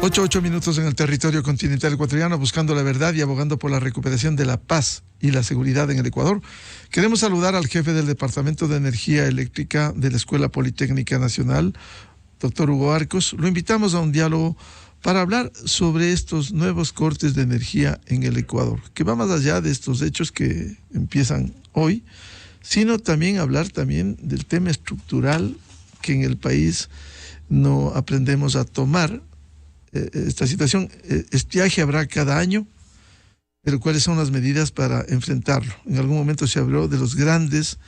8 minutos en el territorio continental ecuatoriano, buscando la verdad y abogando por la recuperación de la paz y la seguridad en el Ecuador. Queremos saludar al jefe del Departamento de Energía Eléctrica de la Escuela Politécnica Nacional, doctor Hugo Arcos. Lo invitamos a un diálogo para hablar sobre estos nuevos cortes de energía en el Ecuador, que va más allá de estos hechos que empiezan hoy, sino también hablar también del tema estructural que en el país no aprendemos a tomar. Esta situación, estiaje habrá cada año, pero cuáles son las medidas para enfrentarlo. En algún momento se habló de los grandes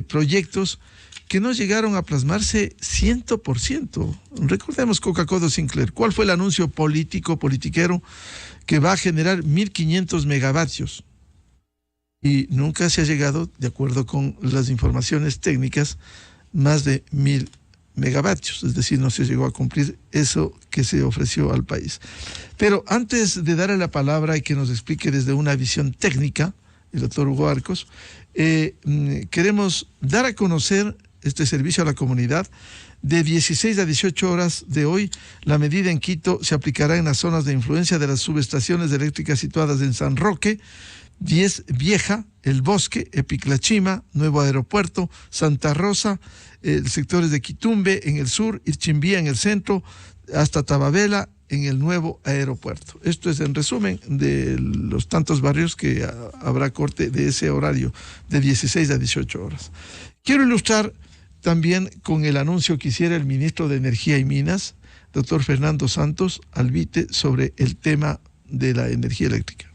proyectos que no llegaron a plasmarse 100%. Recordemos Coca-Cola Sinclair. ¿Cuál fue el anuncio politiquero que va a generar 1.500 megavatios? Y nunca se ha llegado, de acuerdo con las informaciones técnicas, más de 1.000 megavatios, es decir, no se llegó a cumplir eso que se ofreció al país. Pero antes de darle la palabra y que nos explique desde una visión técnica, el doctor Hugo Arcos, queremos dar a conocer este servicio a la comunidad. De 16 a 18 horas de hoy, la medida en Quito se aplicará en las zonas de influencia de las subestaciones eléctricas situadas en San Roque, 10 Vieja, El Bosque, Epiclachima, Nuevo Aeropuerto, Santa Rosa, sectores de Quitumbe en el sur, Irchimbía en el centro, hasta Tababela en el nuevo aeropuerto. Esto es en resumen de los tantos barrios que habrá corte de ese horario de 16 a 18 horas. Quiero ilustrar también con el anuncio que hiciera el ministro de Energía y Minas, doctor Fernando Santos Albite, sobre el tema de la energía eléctrica.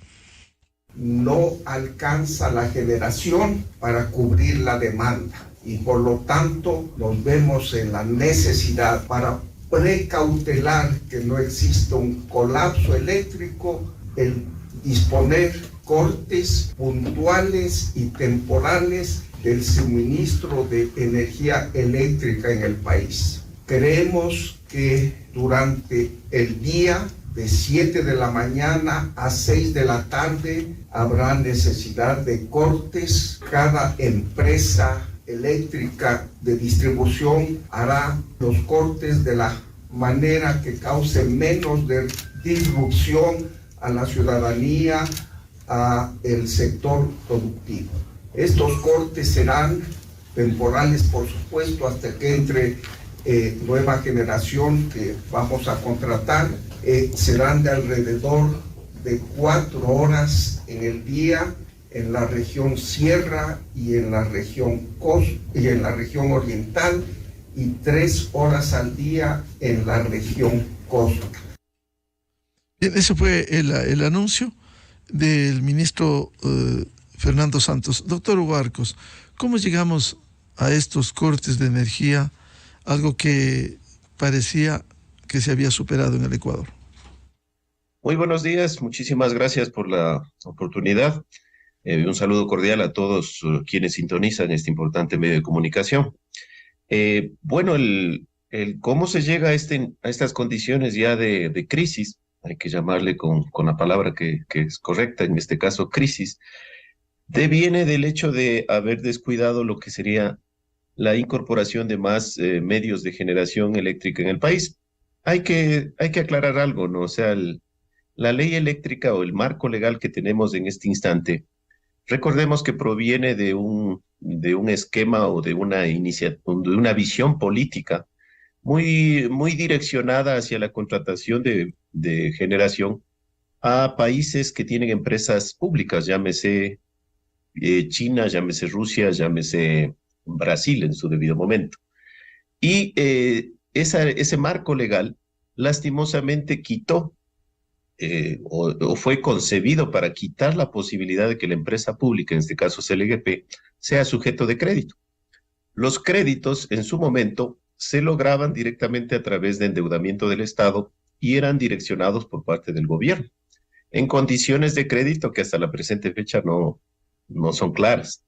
No alcanza la generación para cubrir la demanda y por lo tanto nos vemos en la necesidad para precautelar que no exista un colapso eléctrico, el disponer cortes puntuales y temporales del suministro de energía eléctrica en el país. Creemos que durante el día de 7 de la mañana a 6 de la tarde habrá necesidad de cortes. Cada empresa eléctrica de distribución hará los cortes de la manera que cause menos de disrupción a la ciudadanía, a el sector productivo. Estos cortes serán temporales, por supuesto, hasta que entre nueva generación que vamos a contratar. Serán de alrededor de 4 horas en el día en la región Sierra y en la región oriental y 3 horas al día en la región costa. Bien, ese fue el anuncio del ministro Fernando Santos. Doctor Hugo Arcos, ¿cómo llegamos a estos cortes de energía, algo que parecía que se había superado en el Ecuador? Muy buenos días, muchísimas gracias por la oportunidad. Un saludo cordial a todos quienes sintonizan este importante medio de comunicación. Bueno, cómo se llega a estas condiciones ya de crisis, hay que llamarle con la palabra que es correcta, en este caso crisis, deviene del hecho de haber descuidado lo que sería la incorporación de más medios de generación eléctrica en el país. Hay que aclarar algo, ¿no? O sea, la ley eléctrica o el marco legal que tenemos en este instante, recordemos que proviene de un esquema o de una visión política muy direccionada hacia la contratación de generación a países que tienen empresas públicas, llámese China, llámese Rusia, llámese Brasil en su debido momento. Y ese marco legal lastimosamente quitó o fue concebido para quitar la posibilidad de que la empresa pública, en este caso CLGP, sea sujeto de crédito. Los créditos en su momento se lograban directamente a través de endeudamiento del Estado y eran direccionados por parte del gobierno, en condiciones de crédito que hasta la presente fecha no son claras.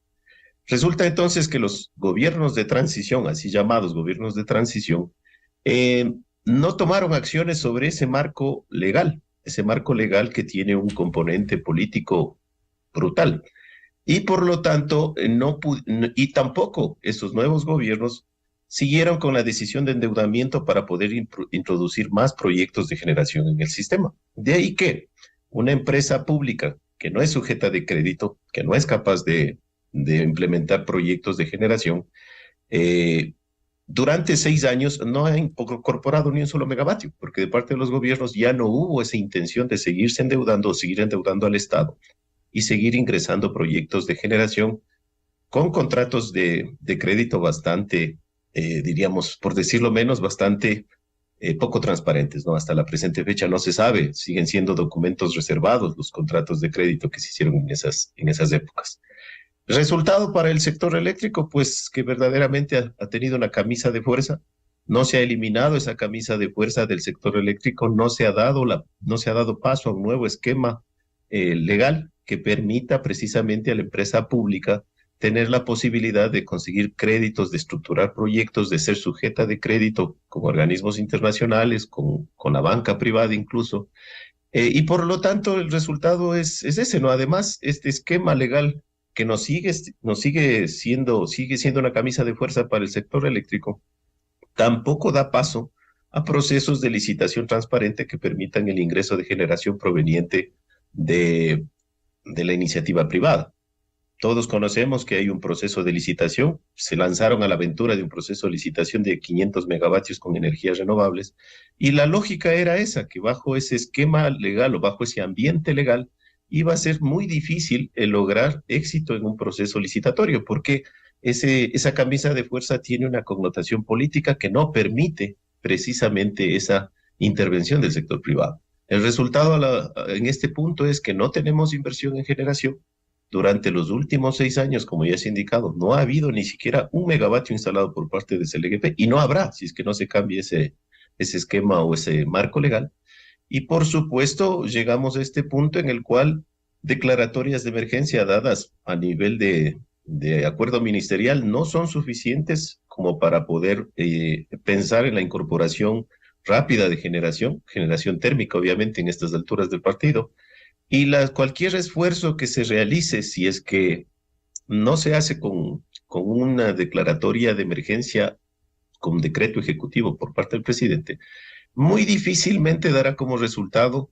Resulta entonces que los gobiernos de transición, así llamados gobiernos de transición, no tomaron acciones sobre ese marco legal que tiene un componente político brutal. Y por lo tanto, y tampoco esos nuevos gobiernos siguieron con la decisión de endeudamiento para poder introducir más proyectos de generación en el sistema. De ahí que una empresa pública que no es sujeta de crédito, que no es capaz de implementar proyectos de generación, durante 6 años no ha incorporado ni un solo megavatio, porque de parte de los gobiernos ya no hubo esa intención de seguirse endeudando o seguir endeudando al Estado y seguir ingresando proyectos de generación con contratos de crédito bastante, diríamos, por decirlo menos, bastante poco transparentes, ¿no? Hasta la presente fecha no se sabe, siguen siendo documentos reservados los contratos de crédito que se hicieron en esas épocas. Resultado para el sector eléctrico, pues que verdaderamente ha tenido una camisa de fuerza, no se ha eliminado esa camisa de fuerza del sector eléctrico, no se ha dado paso a un nuevo esquema legal que permita precisamente a la empresa pública tener la posibilidad de conseguir créditos, de estructurar proyectos, de ser sujeta de crédito con organismos internacionales, con la banca privada incluso, y por lo tanto el resultado es ese, ¿no? Además, este esquema legal que sigue siendo una camisa de fuerza para el sector eléctrico, tampoco da paso a procesos de licitación transparente que permitan el ingreso de generación proveniente de la iniciativa privada. Todos conocemos que hay un proceso de licitación, se lanzaron a la aventura de un proceso de licitación de 500 megavatios con energías renovables, y la lógica era esa, que bajo ese esquema legal o bajo ese ambiente legal iba a ser muy difícil el lograr éxito en un proceso licitatorio, porque esa camisa de fuerza tiene una connotación política que no permite precisamente esa intervención del sector privado. El resultado en este punto es que no tenemos inversión en generación. Durante los últimos 6 años, como ya se ha indicado, no ha habido ni siquiera un megavatio instalado por parte de CLGP, y no habrá si es que no se cambie ese esquema o ese marco legal. Y por supuesto, llegamos a este punto en el cual declaratorias de emergencia dadas a nivel de acuerdo ministerial no son suficientes como para poder pensar en la incorporación rápida de generación térmica, obviamente, en estas alturas del partido. Y cualquier esfuerzo que se realice, si es que no se hace con una declaratoria de emergencia con decreto ejecutivo por parte del presidente, muy difícilmente dará como resultado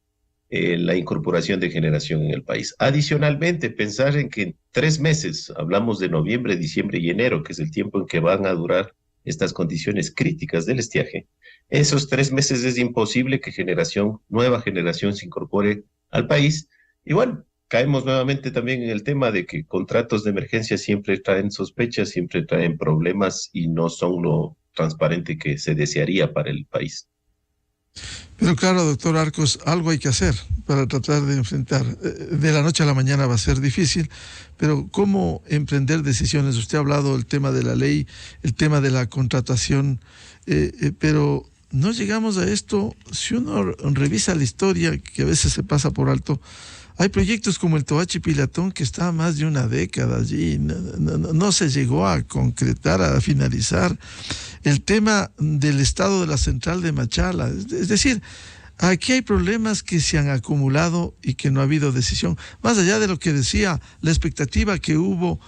la incorporación de generación en el país. Adicionalmente, pensar en que en 3 meses, hablamos de noviembre, diciembre y enero, que es el tiempo en que van a durar estas condiciones críticas del estiaje, esos 3 meses es imposible que nueva generación se incorpore al país. Y bueno, caemos nuevamente también en el tema de que contratos de emergencia siempre traen sospechas, siempre traen problemas y no son lo transparente que se desearía para el país. Pero claro, doctor Arcos, algo hay que hacer para tratar de enfrentar. De la noche a la mañana va a ser difícil, pero ¿cómo emprender decisiones? Usted ha hablado del tema de la ley, el tema de la contratación, pero no llegamos a esto. Si uno revisa la historia, que a veces se pasa por alto, hay proyectos como el Toachi Pilatón que está más de una década allí, no se llegó a concretar, a finalizar. El tema del estado de la central de Machala, es decir, aquí hay problemas que se han acumulado y que no ha habido decisión. Más allá de lo que decía, la expectativa que hubo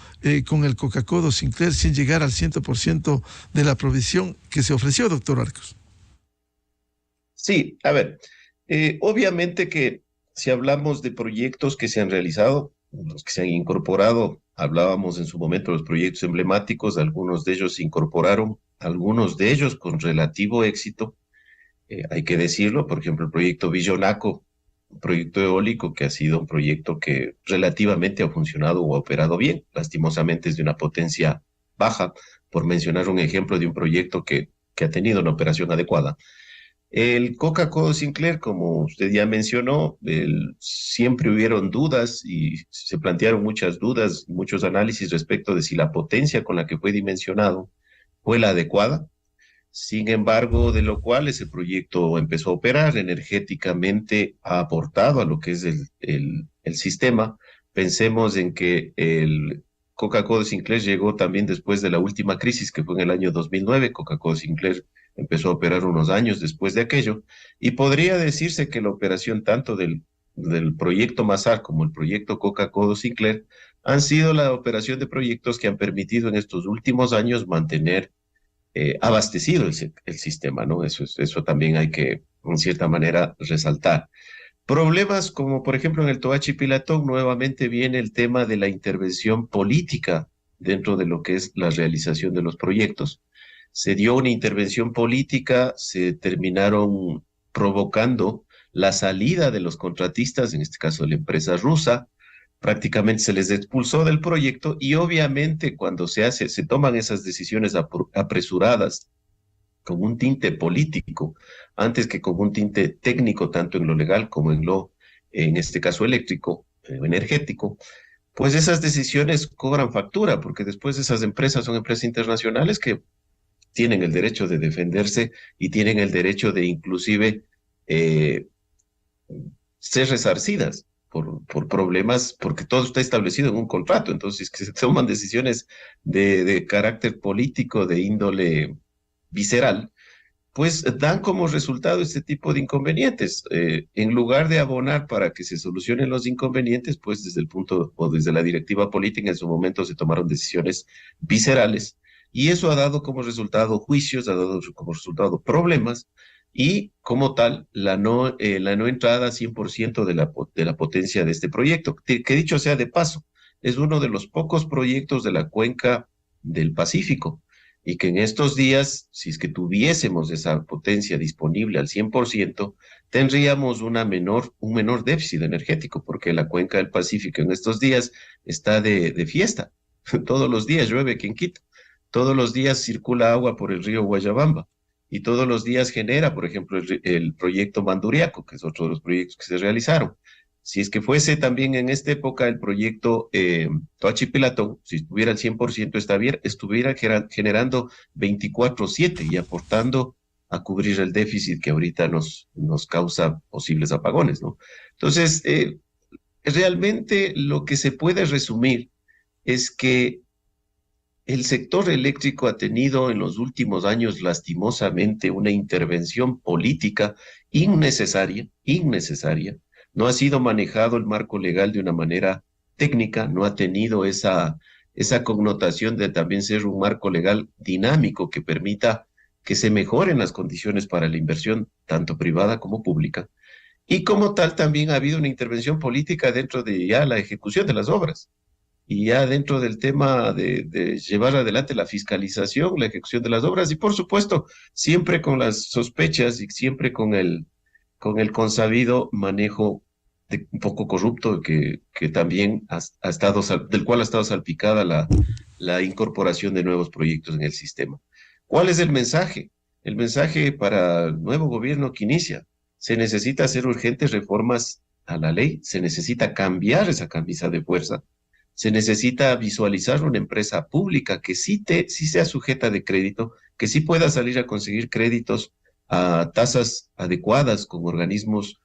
con el Coca-Cola Sinclair sin llegar al 100% de la provisión que se ofreció, doctor Arcos. Sí, a ver, obviamente que si hablamos de proyectos que se han realizado, los que se han incorporado, hablábamos en su momento de los proyectos emblemáticos, algunos de ellos se incorporaron, algunos de ellos con relativo éxito, hay que decirlo, por ejemplo, el proyecto Villonaco, un proyecto eólico que ha sido un proyecto que relativamente ha funcionado o ha operado bien, lastimosamente es de una potencia baja, por mencionar un ejemplo de un proyecto que ha tenido una operación adecuada. El Coca-Cola Sinclair, como usted ya mencionó, siempre hubieron dudas y se plantearon muchas dudas, muchos análisis respecto de si la potencia con la que fue dimensionado fue la adecuada. Sin embargo, de lo cual ese proyecto empezó a operar energéticamente, ha aportado a lo que es el sistema. Pensemos en que el Coca-Cola Sinclair llegó también después de la última crisis, que fue en el año 2009. Coca-Cola Sinclair empezó a operar unos años después de aquello, y podría decirse que la operación tanto del proyecto Masar como el proyecto Coca-Cola Sinclair han sido la operación de proyectos que han permitido en estos últimos años mantener abastecido el sistema, ¿no? Eso también hay que, en cierta manera, resaltar. Problemas como, por ejemplo, en el Toachi Pilatón, nuevamente viene el tema de la intervención política dentro de lo que es la realización de los proyectos. Se dio una intervención política, se terminaron provocando la salida de los contratistas, en este caso de la empresa rusa, prácticamente se les expulsó del proyecto y obviamente cuando se toman esas decisiones apresuradas con un tinte político, antes que con un tinte técnico, tanto en lo legal como en este caso eléctrico, energético, pues esas decisiones cobran factura, porque después esas empresas son empresas internacionales que tienen el derecho de defenderse y tienen el derecho de inclusive ser resarcidas por problemas, porque todo está establecido en un contrato. Entonces, que se toman decisiones de carácter político, de índole visceral, pues dan como resultado este tipo de inconvenientes. En lugar de abonar para que se solucionen los inconvenientes, pues desde el punto o desde la directiva política en su momento se tomaron decisiones viscerales y eso ha dado como resultado juicios, ha dado como resultado problemas y como tal la no entrada 100% de la potencia de este proyecto, que dicho sea de paso, es uno de los pocos proyectos de la cuenca del Pacífico y que en estos días, si es que tuviésemos esa potencia disponible al 100%, tendríamos un menor déficit energético, porque la cuenca del Pacífico en estos días está de fiesta. Todos los días llueve aquí en Quito, todos los días circula agua por el río Guayabamba, y todos los días genera, por ejemplo, el proyecto Manduriaco, que es otro de los proyectos que se realizaron. Si es que fuese también en esta época el proyecto Toachi Pilatón, si estuviera al 100% estuviera generando 24/7 y aportando a cubrir el déficit que ahorita nos causa posibles apagones, ¿no? Entonces, realmente lo que se puede resumir es que el sector eléctrico ha tenido en los últimos años lastimosamente una intervención política innecesaria, no ha sido manejado el marco legal de una manera técnica, no ha tenido esa connotación de también ser un marco legal dinámico que permita que se mejoren las condiciones para la inversión, tanto privada como pública. Y como tal también ha habido una intervención política dentro de ya la ejecución de las obras. Y ya dentro del tema de llevar adelante la fiscalización, la ejecución de las obras, y por supuesto, siempre con las sospechas y siempre con el consabido manejo un poco corrupto que también del cual ha estado salpicada la incorporación de nuevos proyectos en el sistema. ¿Cuál es el mensaje? El mensaje para el nuevo gobierno que inicia. Se necesita hacer urgentes reformas a la ley, se necesita cambiar esa camisa de fuerza, se necesita visualizar una empresa pública que sí sea sujeta de crédito, que sí pueda salir a conseguir créditos a tasas adecuadas con organismos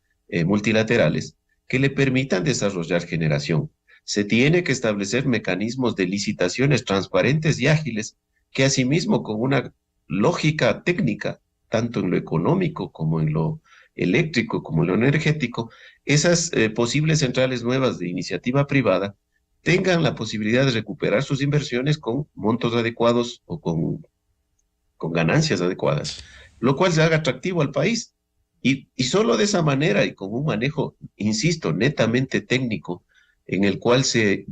multilaterales que le permitan desarrollar generación. Se tiene que establecer mecanismos de licitaciones transparentes y ágiles que asimismo con una lógica técnica, tanto en lo económico como en lo eléctrico como en lo energético, esas posibles centrales nuevas de iniciativa privada tengan la posibilidad de recuperar sus inversiones con montos adecuados o con ganancias adecuadas, lo cual se haga atractivo al país. Y solo de esa manera y con un manejo, insisto, netamente técnico, en el cual se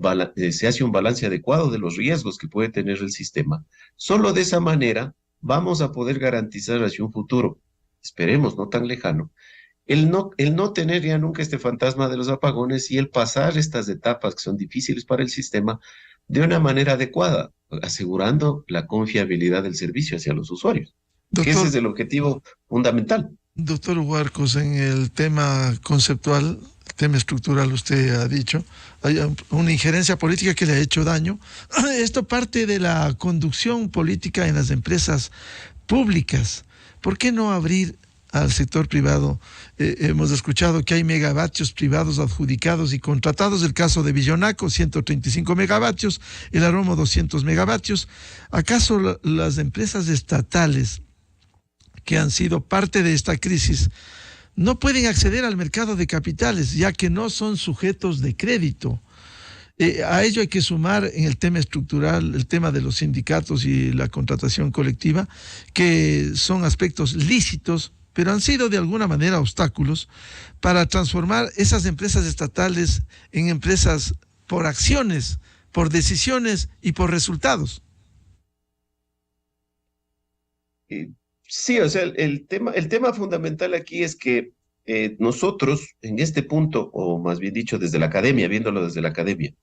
hace un balance adecuado de los riesgos que puede tener el sistema, solo de esa manera vamos a poder garantizar hacia un futuro, esperemos no tan lejano, el no tener ya nunca este fantasma de los apagones y el pasar estas etapas que son difíciles para el sistema de una manera adecuada, asegurando la confiabilidad del servicio hacia los usuarios. Doctor, que ese es el objetivo fundamental. Doctor Huarcos, en el tema conceptual, el tema estructural, usted ha dicho, hay una injerencia política que le ha hecho daño. Esto parte de la conducción política en las empresas públicas. ¿Por qué no abrir al sector privado? Hemos escuchado que hay megavatios privados adjudicados y contratados. El caso de Villonaco, 135 megavatios, el Aromo, 200 megavatios. ¿Acaso las empresas estatales que han sido parte de esta crisis no pueden acceder al mercado de capitales, ya que no son sujetos de crédito? A ello hay que sumar en el tema estructural el tema de los sindicatos y la contratación colectiva, que son aspectos lícitos, pero han sido de alguna manera obstáculos para transformar esas empresas estatales en empresas por acciones, por decisiones y por resultados. Sí, o sea, el tema fundamental aquí es que nosotros en este punto, o más bien dicho desde la academia, viéndolo desde la academia,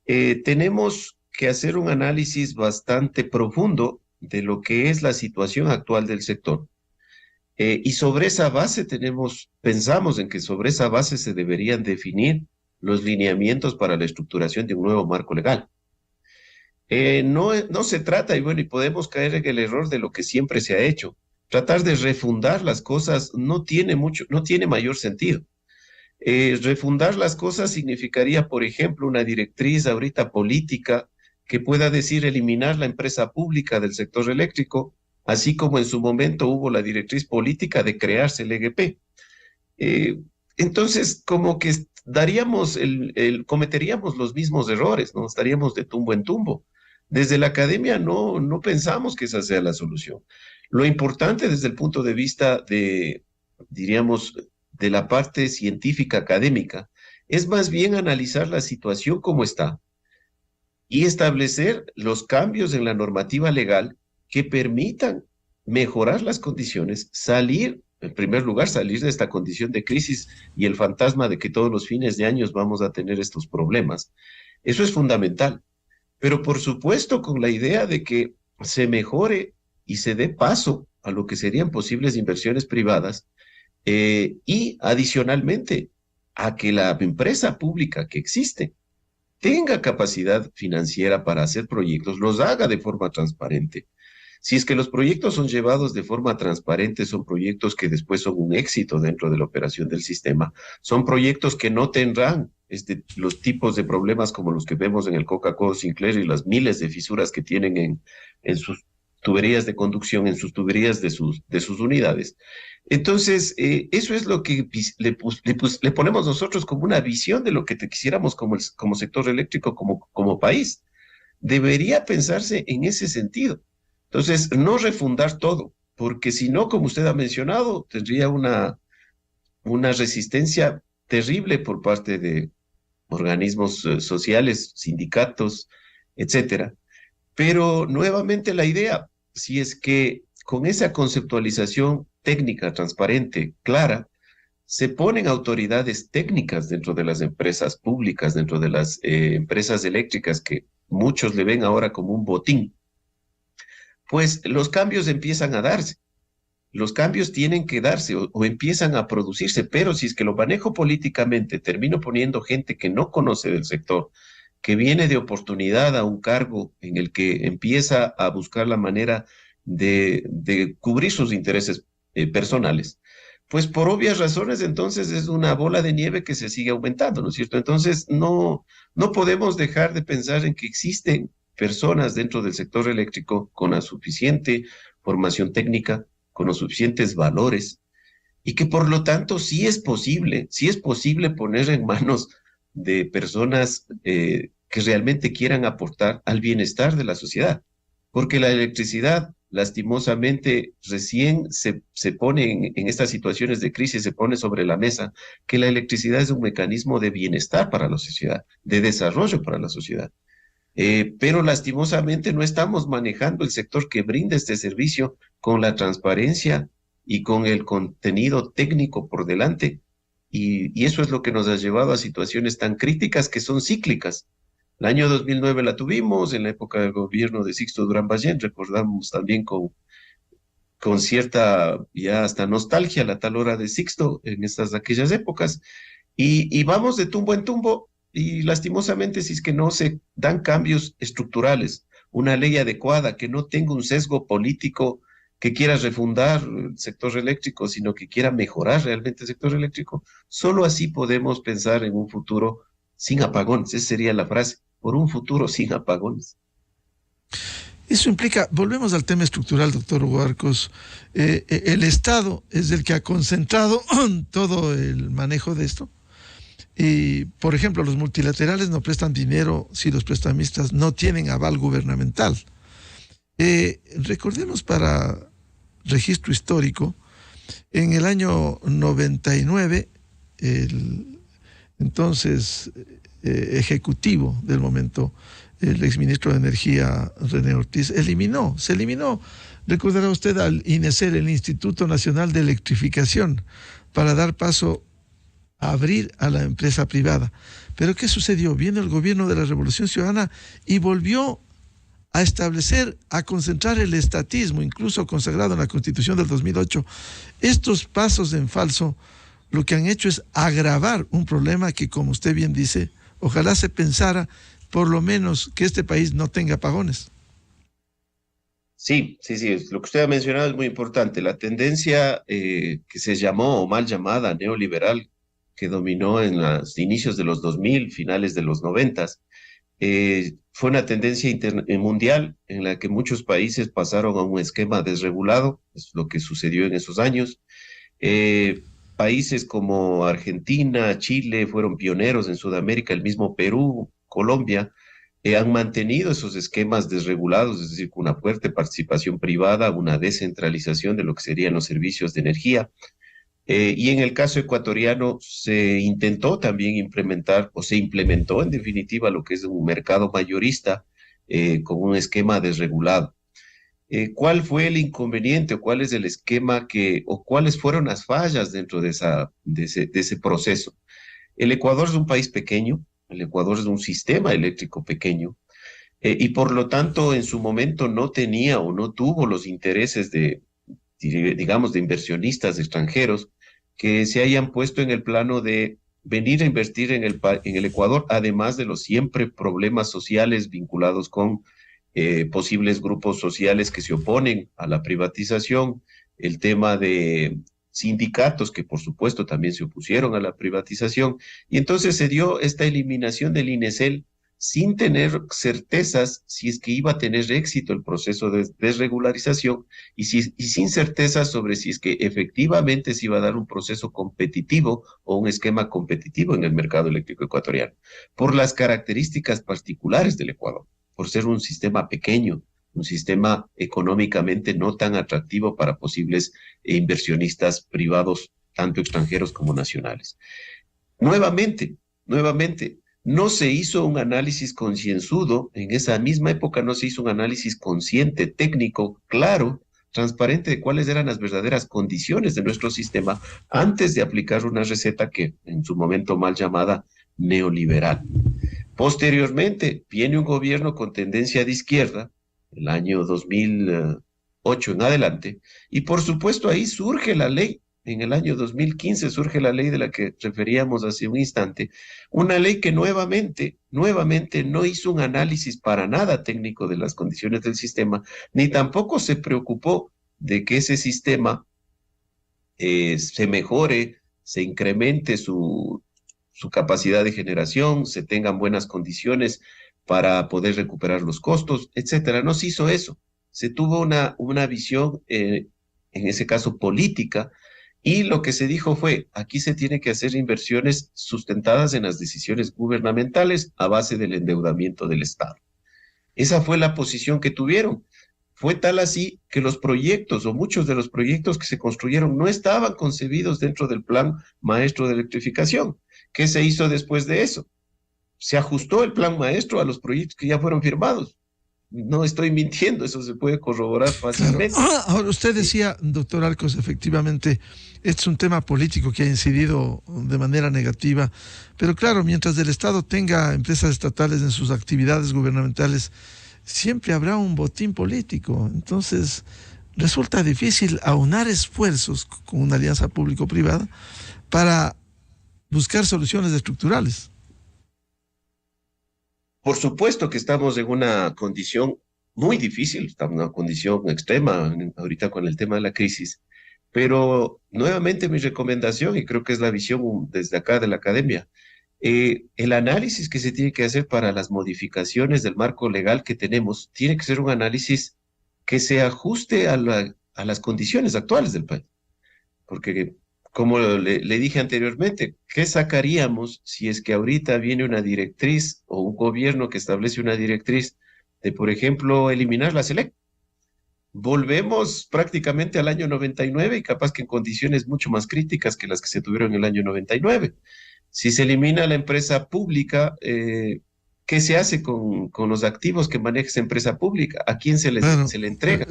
tenemos que hacer un análisis bastante profundo de lo que es la situación actual del sector. Y sobre esa base pensamos en que sobre esa base se deberían definir los lineamientos para la estructuración de un nuevo marco legal. No se trata, y bueno, y podemos caer en el error de lo que siempre se ha hecho. Tratar de refundar las cosas no tiene mayor sentido. Refundar las cosas significaría, por ejemplo, una directriz ahorita política que pueda decir eliminar la empresa pública del sector eléctrico, así como en su momento hubo la directriz política de crearse el EGP. Entonces, como que cometeríamos los mismos errores, ¿no? Estaríamos de tumbo en tumbo. Desde la academia no pensamos que esa sea la solución. Lo importante desde el punto de vista diríamos, de la parte científica académica, es más bien analizar la situación como está y establecer los cambios en la normativa legal que permitan mejorar las condiciones, en primer lugar, salir de esta condición de crisis y el fantasma de que todos los fines de años vamos a tener estos problemas. Eso es fundamental. Pero por supuesto con la idea de que se mejore y se dé paso a lo que serían posibles inversiones privadas y adicionalmente a que la empresa pública que existe tenga capacidad financiera para hacer proyectos, los haga de forma transparente. Si es que los proyectos son llevados de forma transparente, son proyectos que después son un éxito dentro de la operación del sistema, son proyectos que no tendrán los tipos de problemas como los que vemos en el Coca-Cola Sinclair y las miles de fisuras que tienen en sus tuberías de conducción, en sus tuberías de sus unidades. Entonces, eso es lo que le ponemos nosotros como una visión de lo que quisiéramos como sector eléctrico, como país. Debería pensarse en ese sentido. Entonces, no refundar todo, porque si no, como usted ha mencionado, tendría una resistencia terrible por parte de organismos sociales, sindicatos, etcétera. Pero nuevamente la idea, si es que con esa conceptualización técnica, transparente, clara, se ponen autoridades técnicas dentro de las empresas públicas, dentro de las empresas eléctricas que muchos le ven ahora como un botín, pues los cambios empiezan a darse. Los cambios tienen que darse o empiezan a producirse, pero si es que lo manejo políticamente, termino poniendo gente que no conoce del sector, que viene de oportunidad a un cargo en el que empieza a buscar la manera de cubrir sus intereses personales, pues por obvias razones entonces es una bola de nieve que se sigue aumentando, ¿no es cierto? Entonces no podemos dejar de pensar en que existen personas dentro del sector eléctrico con la suficiente formación técnica, con los suficientes valores, y que por lo tanto sí es posible poner en manos de personas que realmente quieran aportar al bienestar de la sociedad, porque la electricidad, lastimosamente, recién se pone en estas situaciones de crisis, se pone sobre la mesa que la electricidad es un mecanismo de bienestar para la sociedad, de desarrollo para la sociedad. Pero lastimosamente no estamos manejando el sector que brinda este servicio con la transparencia y con el contenido técnico por delante. Y eso es lo que nos ha llevado a situaciones tan críticas que son cíclicas. El año 2009 la tuvimos, en la época del gobierno de Sixto Durán Ballén, recordamos también con cierta ya hasta nostalgia la tal hora de Sixto en aquellas épocas. Y vamos de tumbo en tumbo. Y lastimosamente, si es que no se dan cambios estructurales, una ley adecuada que no tenga un sesgo político que quiera refundar el sector eléctrico, sino que quiera mejorar realmente el sector eléctrico, solo así podemos pensar en un futuro sin apagones. Esa sería la frase, por un futuro sin apagones. Eso implica, volvemos al tema estructural, doctor Hugo Arcos, el Estado es el que ha concentrado todo el manejo de esto. Y, por ejemplo, los multilaterales no prestan dinero si los prestamistas no tienen aval gubernamental. Recordemos para registro histórico, en el año 99, el entonces ejecutivo del momento, el exministro de Energía, René Ortiz, se eliminó, recordará usted, al INESEL, el Instituto Nacional de Electrificación, para dar paso a abrir a la empresa privada. Pero ¿qué sucedió? Vino el gobierno de la Revolución Ciudadana y volvió a establecer, a concentrar el estatismo, incluso consagrado en la Constitución del 2008. Estos pasos en falso lo que han hecho es agravar un problema que, como usted bien dice, ojalá se pensara por lo menos que este país no tenga apagones. Sí, lo que usted ha mencionado es muy importante. La tendencia que se llamó o mal llamada neoliberal, que dominó en los inicios de los 2000, finales de los 90, fue una tendencia mundial en la que muchos países pasaron a un esquema desregulado, es lo que sucedió en esos años. Países como Argentina, Chile fueron pioneros en Sudamérica, el mismo Perú, Colombia, han mantenido esos esquemas desregulados, es decir, con una fuerte participación privada, una descentralización de lo que serían los servicios de energía. Y en el caso ecuatoriano se intentó también implementar, o se implementó en definitiva, lo que es un mercado mayorista con un esquema desregulado. ¿Cuál fue el inconveniente o cuál es el esquema o cuáles fueron las fallas dentro de ese proceso? El Ecuador es un país pequeño, el Ecuador es un sistema eléctrico pequeño, y por lo tanto en su momento no tenía o no tuvo los intereses digamos, de inversionistas extranjeros que se hayan puesto en el plano de venir a invertir en el Ecuador, además de los siempre problemas sociales vinculados con posibles grupos sociales que se oponen a la privatización, el tema de sindicatos que por supuesto también se opusieron a la privatización, y entonces se dio esta eliminación del INESEL sin tener certezas si es que iba a tener éxito el proceso de desregularización y sin certezas sobre si es que efectivamente se iba a dar un proceso competitivo o un esquema competitivo en el mercado eléctrico ecuatoriano, por las características particulares del Ecuador, por ser un sistema pequeño, un sistema económicamente no tan atractivo para posibles inversionistas privados, tanto extranjeros como nacionales. Nuevamente, no se hizo un análisis concienzudo, en esa misma época no se hizo un análisis consciente, técnico, claro, transparente de cuáles eran las verdaderas condiciones de nuestro sistema antes de aplicar una receta que en su momento mal llamada neoliberal. Posteriormente viene un gobierno con tendencia de izquierda, el año 2008 en adelante, y por supuesto ahí surge la ley. En el año 2015 surge la ley de la que referíamos hace un instante, una ley que nuevamente no hizo un análisis para nada técnico de las condiciones del sistema, ni tampoco se preocupó de que ese sistema se mejore, se incremente su capacidad de generación, se tengan buenas condiciones para poder recuperar los costos, etcétera. No se hizo eso. Se tuvo una visión, en ese caso política, y lo que se dijo fue, aquí se tiene que hacer inversiones sustentadas en las decisiones gubernamentales a base del endeudamiento del Estado. Esa fue la posición que tuvieron. Fue tal así que los proyectos o muchos de los proyectos que se construyeron no estaban concebidos dentro del plan maestro de electrificación. ¿Qué se hizo después de eso? Se ajustó el plan maestro a los proyectos que ya fueron firmados. No estoy mintiendo, eso se puede corroborar fácilmente. Claro. Ahora, usted decía, doctor Arcos, efectivamente, este es un tema político que ha incidido de manera negativa, pero claro, mientras el Estado tenga empresas estatales en sus actividades gubernamentales, siempre habrá un botín político. Entonces, resulta difícil aunar esfuerzos con una alianza público-privada para buscar soluciones estructurales. Por supuesto que estamos en una condición muy difícil, estamos en una condición extrema ahorita con el tema de la crisis, pero nuevamente mi recomendación, y creo que es la visión desde acá de la academia, el análisis que se tiene que hacer para las modificaciones del marco legal que tenemos, tiene que ser un análisis que se ajuste a las condiciones actuales del país, porque como le dije anteriormente, ¿qué sacaríamos si es que ahorita viene una directriz o un gobierno que establece una directriz de, por ejemplo, eliminar la SELEC? Volvemos prácticamente al año 99 y capaz que en condiciones mucho más críticas que las que se tuvieron en el año 99. Si se elimina la empresa pública, ¿qué se hace con los activos que maneja esa empresa pública? ¿A quién se le entrega?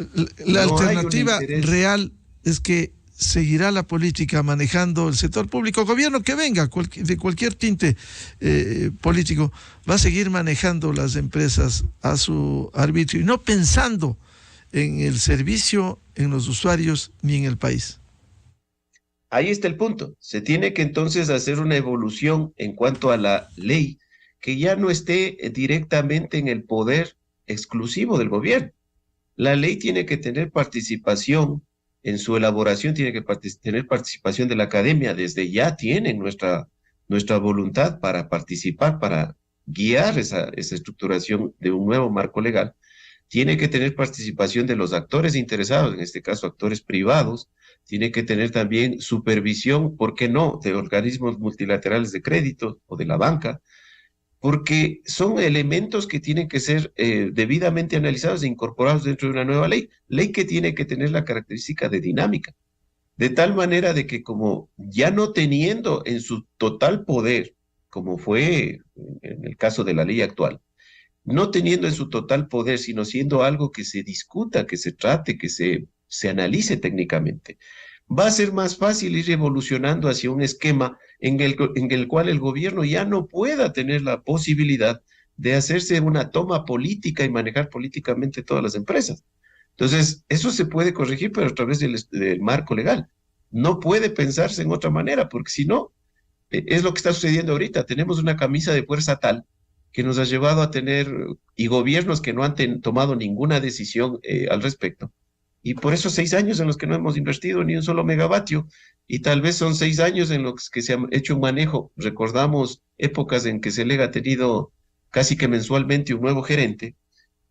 La No alternativa real es que seguirá la política manejando el sector público. Gobierno que venga, de cualquier tinte político, va a seguir manejando las empresas a su arbitrio y no pensando en el servicio, en los usuarios, ni en el país. Ahí está el punto. Se tiene que entonces hacer una evolución en cuanto a la ley, que ya no esté directamente en el poder exclusivo del gobierno. La ley tiene que tener participación en su elaboración, tiene que tener participación de la academia. Desde ya tienen nuestra voluntad para participar, para guiar esa estructuración de un nuevo marco legal. Tiene que tener participación de los actores interesados, en este caso actores privados. Tiene que tener también supervisión, ¿por qué no?, de organismos multilaterales de crédito o de la banca, porque son elementos que tienen que ser debidamente analizados e incorporados dentro de una nueva ley que tiene que tener la característica de dinámica, de tal manera de que, como ya no teniendo en su total poder, como fue en el caso de la ley actual, no teniendo en su total poder, sino siendo algo que se discuta, que se trate, que se analice técnicamente, va a ser más fácil ir evolucionando hacia un esquema en el cual el gobierno ya no pueda tener la posibilidad de hacerse una toma política y manejar políticamente todas las empresas. Entonces, eso se puede corregir, pero a través del marco legal. No puede pensarse en otra manera, porque si no, es lo que está sucediendo ahorita. Tenemos una camisa de fuerza tal que nos ha llevado a tener, y gobiernos que no han tomado ninguna decisión al respecto. Y por eso 6 años en los que no hemos invertido ni un solo megavatio, y tal vez son 6 años en los que se ha hecho un manejo. Recordamos épocas en que SELEC ha tenido casi que mensualmente un nuevo gerente,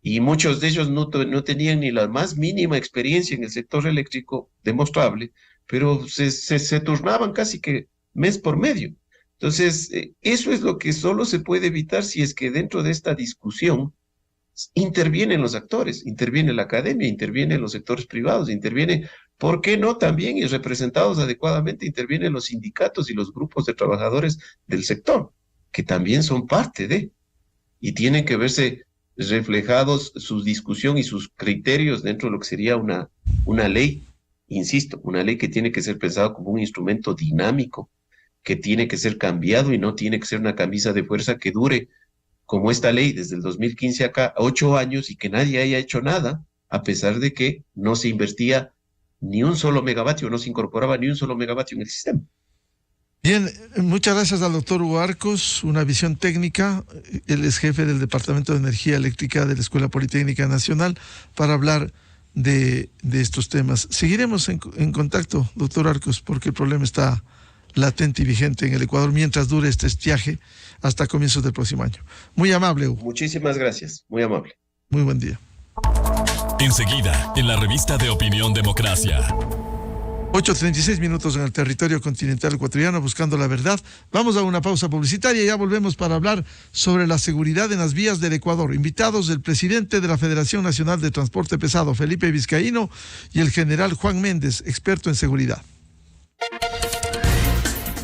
y muchos de ellos no tenían ni la más mínima experiencia en el sector eléctrico demostrable, pero se turnaban casi que mes por medio. Entonces, eso es lo que solo se puede evitar si es que dentro de esta discusión intervienen los actores, interviene la academia, intervienen los sectores privados, interviene, ¿por qué no también, y representados adecuadamente, intervienen los sindicatos y los grupos de trabajadores del sector, que también son parte de, y tienen que verse reflejados su discusión y sus criterios dentro de lo que sería una ley, insisto, una ley que tiene que ser pensada como un instrumento dinámico, que tiene que ser cambiado y no tiene que ser una camisa de fuerza que dure, como esta ley desde el 2015 acá, 8 años, y que nadie haya hecho nada, a pesar de que no se invertía ni un solo megavatio, no se incorporaba ni un solo megavatio en el sistema. Bien, muchas gracias al doctor Hugo Arcos, una visión técnica. Él es jefe del Departamento de Energía Eléctrica de la Escuela Politécnica Nacional, para hablar de estos temas. Seguiremos en contacto, doctor Arcos, porque el problema está latente y vigente en el Ecuador mientras dure este estiaje hasta comienzos del próximo año. Muy amable, Hugo. Muchísimas gracias, muy amable. Muy buen día. Enseguida, en la revista de Opinión Democracia. 8:36 minutos en el territorio continental ecuatoriano, buscando la verdad. Vamos a una pausa publicitaria y ya volvemos para hablar sobre la seguridad en las vías del Ecuador. Invitados el presidente de la Federación Nacional de Transporte Pesado, Felipe Vizcaíno, y el general Juan Méndez, experto en seguridad.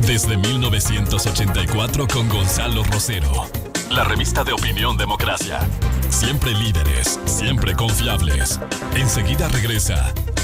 Desde 1984 con Gonzalo Rosero. La revista de Opinión Democracia. Siempre líderes, siempre confiables. Enseguida regresa